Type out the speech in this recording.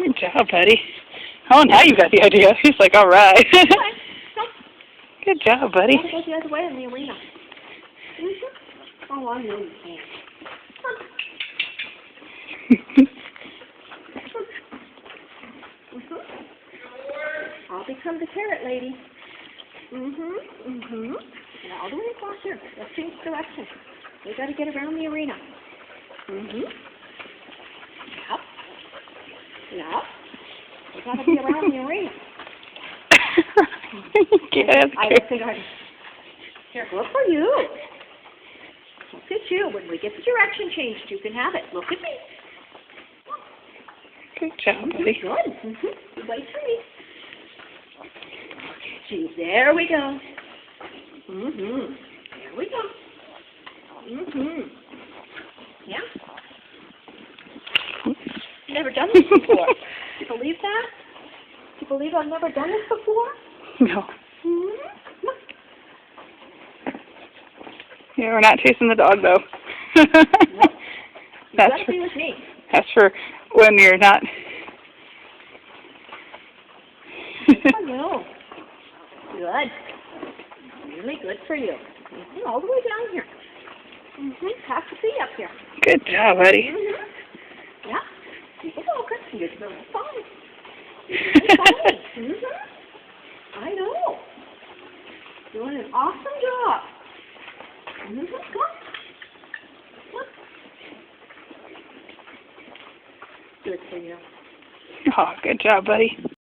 Good job, buddy. Oh, now you got the idea. He's like, all right. Good job, buddy. You gotta go the other way in the arena. Oh, I know you can. I'll become the carrot lady. Now all the way across here. Let's change direction. We gotta get around the arena. Up. Up. We gotta be around the arena. I don't think I. Here, look for you. Look at you. When we get the direction changed, you can have it. Look at me. Good job, buddy. Good. You wait for me. Gee, there we go. There we go. Yeah. Never done this before. Do you believe that? Do you believe I've never done this before? No. Yeah, we're not chasing the dog, though. No. You gotta be with me. That's for when you're not. I know. Good. Really good for you. All the way down here. Have to be up here. Good job, buddy. Yeah. Keep it focused. You're doing fine. You're doing fine. I know. Doing an awesome job. Come on. Good for you. Oh, good job, buddy.